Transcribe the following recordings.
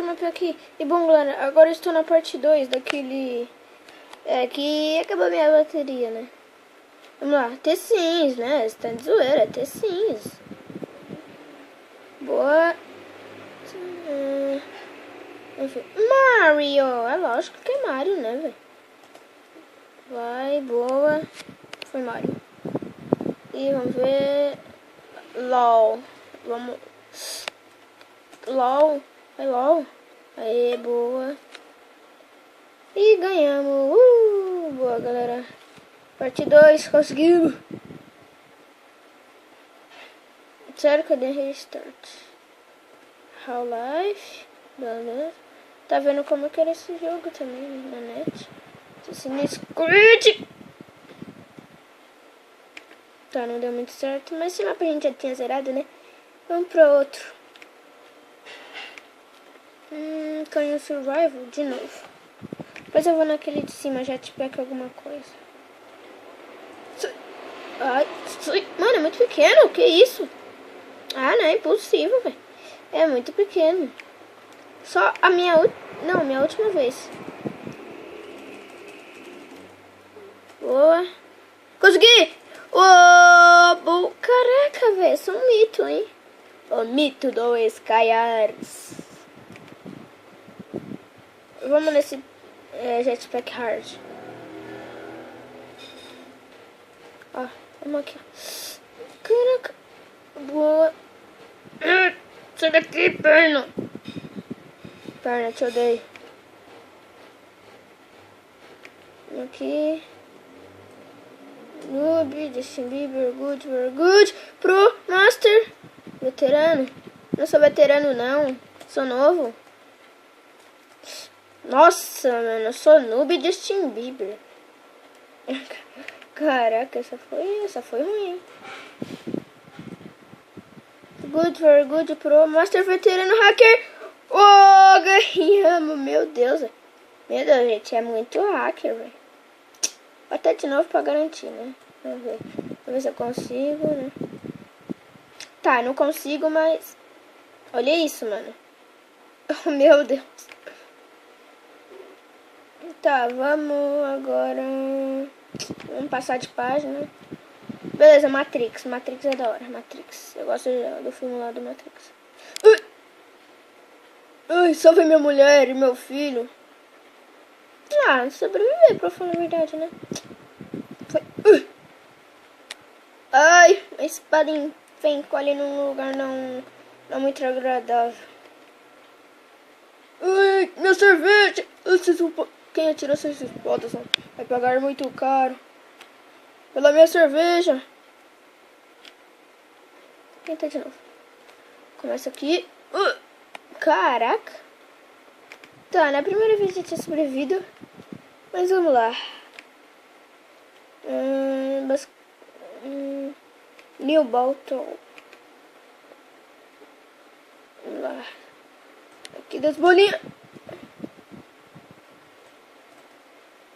map aqui. E bom, galera, agora eu estou na parte 2 daquele... que acabou minha bateria, né? Vamos lá, T-Sims, né? Você tá de zoeira, T-Sims. Boa. Mario, é lógico que é Mario, né, velho? Vai, boa. Foi Mario. E vamos ver... LOL. Vamos... LOL. É LOL. Aê, boa. E ganhamos. Boa, galera. Parte 2, conseguimos. Sério, cadê restart? Half-Life. Beleza. Tá vendo como que era esse jogo também na net? Assassin's Creed. Tá, não deu muito certo. Mas esse mapa a gente já tinha zerado, né? Vamos pro outro. Canyon Survival de novo. Depois eu vou naquele de cima, já te pego alguma coisa. Ai, mano, é muito pequeno, que isso? Ah, não, é impossível, velho. É muito pequeno. Só a minha minha última vez. Boa. Consegui! Oh, caraca, velho, sou um mito, hein? O mito do Skyars. Vamos nesse Jetpack Hard. Ó, vamos aqui, ó. Caraca. Boa. Sai daqui, perna. Perna, te odeio. Aqui. Noob, Justin Bieber, good, very good. Pro, Master. Veterano. Não sou veterano, não. Sou novo. Nossa, mano, eu sou noob Justin Bieber. Caraca, essa foi ruim. Good, very good, pro, master, veterano, hacker. Oh, ganhamos, meu Deus. Meu Deus, gente, é muito hacker, velho. Vou até de novo pra garantir, né? Vamos ver se eu consigo, né? Tá, não consigo, mas... Olha isso, mano. Oh, meu Deus. Tá, vamos agora... Vamos passar de página. Beleza, Matrix. Matrix é da hora. Matrix. Eu gosto do filme lá do Matrix. Ai, salve minha mulher e meu filho. Ah, sobreviver, pra falar a verdade, né? Foi. Ai, a espada ficou ali num lugar não muito agradável. Ai, minha cerveja. Quem atirou essas espadas vai pagar muito caro pela minha cerveja. Tenta de novo. Começa aqui. Caraca. Tá, na primeira vez eu tinha sobrevivido. Mas vamos lá. New Bolton. Vamos lá. Aqui das bolinhas.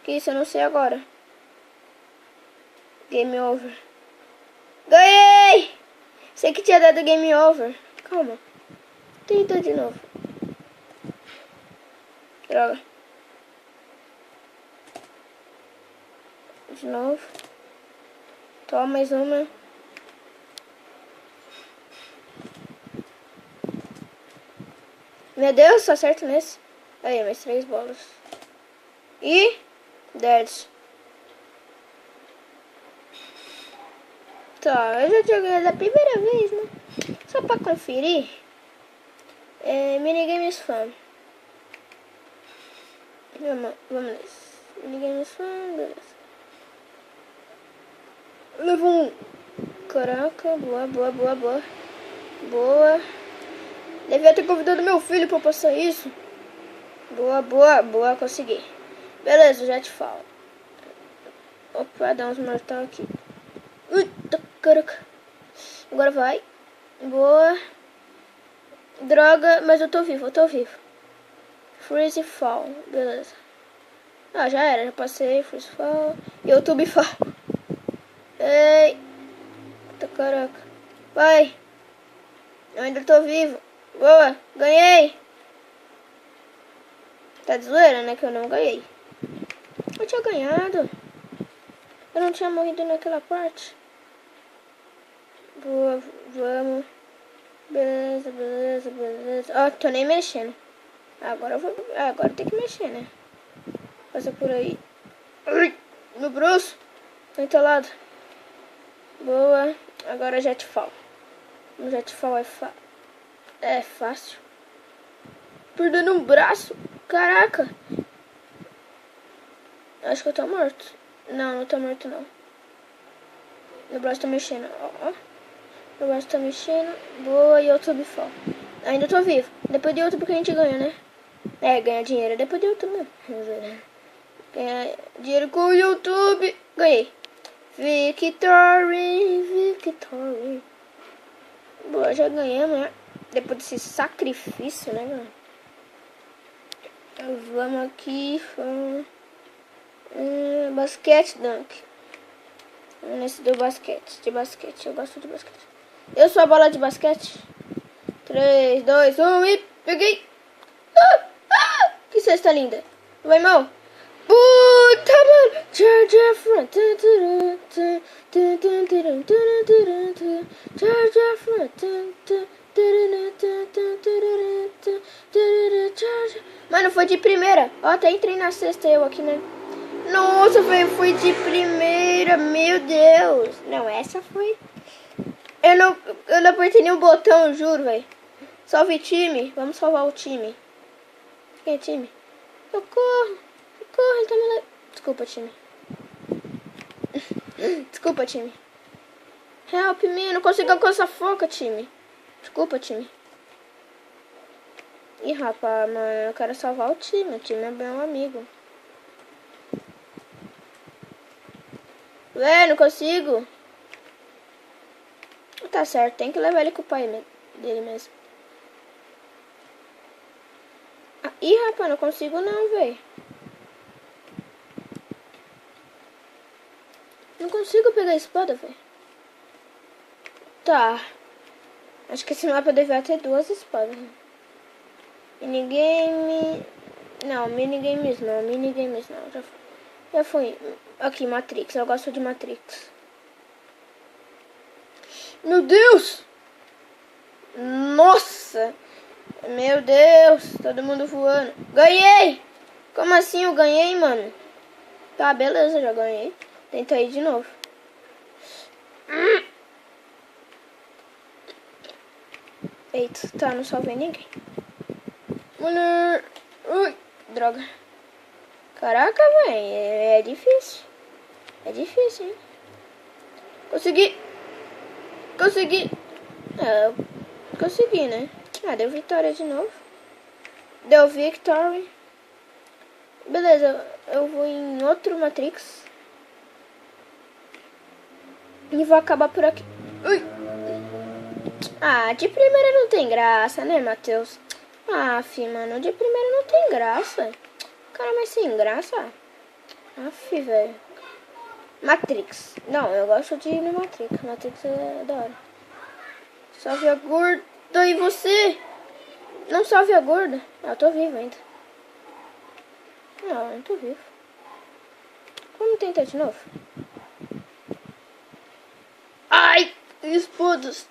Que isso, eu não sei agora. Game over. Ganhei! Sei que tinha dado game over. Calma. Tenta de novo. Droga. De novo. Toma mais uma. Meu Deus, só acerto nesse. Aí, mais 3 bolas. E... 10. Tá, eu já joguei da primeira vez, né? Só pra conferir. Minigames fun. Vamos nesse. Minigames fun, beleza. Levo um. Caraca, boa. Boa. Devia ter convidado meu filho pra passar isso. Boa, consegui. Beleza, já te falo. Opa, dá uns mortal aqui. Caraca. Agora vai. Boa. Droga, mas eu tô vivo. Freeze Fall, beleza. Ah, já era, já passei. Freeze Fall. YouTube Fall. Eita, caraca. Vai. Eu ainda tô vivo. Boa, ganhei. Tá de zoeira, né? Que eu não ganhei. Eu tinha ganhado. Eu não tinha morrido naquela parte. Boa, vamos. Beleza, beleza, beleza. Ó, tô nem mexendo. Agora eu vou. Agora tem que mexer, né? Passa por aí. Ai, no braço. Tá entalado. Boa. Agora Jetfall. O Jetfall é fácil. Perdendo um braço. Caraca. Acho que eu tô morto. Não, não tô morto não. Meu braço tá mexendo. Ó. Meu braço tá mexendo. Boa, YouTube Fall. Ainda tô vivo. Depois de YouTube que a gente ganha, né? É, ganhar dinheiro depois de YouTube mesmo. Ganhar dinheiro com o YouTube. Ganhei. Victory. Boa, já ganhamos, né? Depois desse sacrifício, né, mano? Vamos aqui. Basquete, dunk. Nesse do basquete. De basquete. Eu gosto de basquete. Eu sou a bola de basquete. 3, 2, 1 e peguei. Que cesta linda. Vai mal. Puta, mano. Charge front. Charge front. Mano, foi de primeira. Ó, até entrei na cesta eu aqui, né? Nossa, velho, fui de primeira. Meu Deus. Não, essa foi... Eu não apertei nenhum botão, juro, velho. Salve time. Vamos salvar o time. Quem é time? Socorro. Socorro, ele tá me levando. Desculpa, time. Desculpa, time. Help me, eu não consigo alcançar a foca, time. Desculpa, time. Ih, rapaz, mano, eu quero salvar o time. O time é meu amigo. Ué, não consigo. Tá certo, tem que levar ele com o pai dele mesmo. Ih, rapaz, não consigo não, velho. Não consigo pegar a espada, velho. Tá. Acho que esse mapa deve ter 2 espadas. Minigame... Não, minigames não. Já foi. Aqui, Matrix. Eu gosto de Matrix. Meu Deus! Nossa! Meu Deus! Todo mundo voando. Ganhei! Como assim eu ganhei, mano? Tá, beleza, já ganhei. Tenta aí de novo. Eita, tá, não salvei ninguém. Mulher! Ui, droga. Caraca, velho, é difícil. É difícil, hein? Consegui! Consegui, né? Ah, deu vitória de novo. Deu victory. Beleza, eu vou em outro Matrix. E vou acabar por aqui. Ui. Ah, de primeira não tem graça, né, Matheus? Ah, mano, de primeira não tem graça. Cara, mas sem graça. Aff, velho. Matrix. Não, eu gosto de ir no Matrix. Matrix é da hora. Salve a gorda. E você? Não salve a gorda. Ah, eu tô vivo ainda. Não, eu não tô vivo. Vamos tentar de novo. Ai, escudos.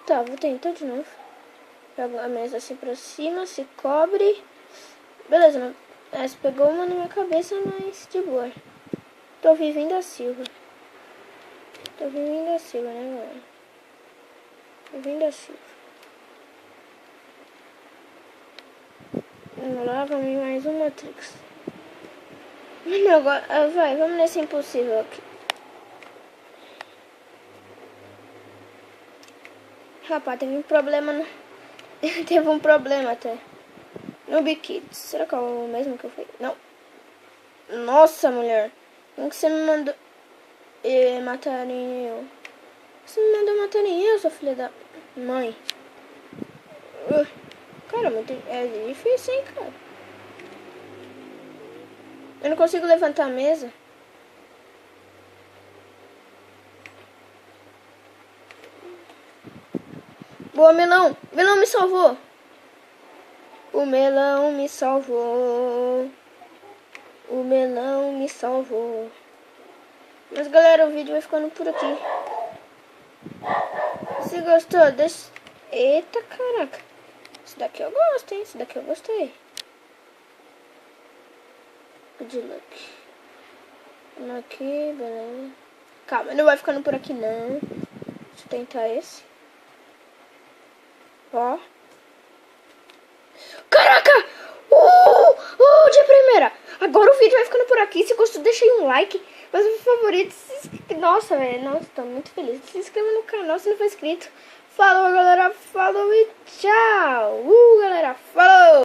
Tá, vou tentar de novo. Joga a mesa assim pra cima, se cobre. Beleza, essa pegou uma na minha cabeça, mas de boa. Tô vivendo da Silva. Tô vivendo da Silva, né, galera? Tô vivendo da Silva. Vamos lá, vamos em mais um Matrix. Não, agora, vai, vamos nesse impossível aqui. Rapaz, teve um problema no... Teve um problema até. Noob Kids. Será que é o mesmo que eu fiz? Não. Nossa, mulher. Como que você me mandou matarem eu? Você me mandou matarem eu, sua filha da mãe. Cara, é difícil, hein, cara. Eu não consigo levantar a mesa. Boa, Melão. Melão me salvou. O melão me salvou. O melão me salvou. Mas galera, o vídeo vai ficando por aqui. Se gostou, deixa... Eita, caraca. Esse daqui eu gosto, hein? Esse daqui eu gostei. Good luck. Vamos aqui, beleza. Calma, não vai ficando por aqui, não. Deixa eu tentar esse. Ó. Caraca! De primeira! Agora o vídeo vai ficando por aqui. Se gostou, deixa aí um like. Faz um favorito. Nossa, velho. Nossa, tô muito feliz. Se inscreva no canal se não for inscrito. Falou, galera. Falou e tchau. Galera. Falou!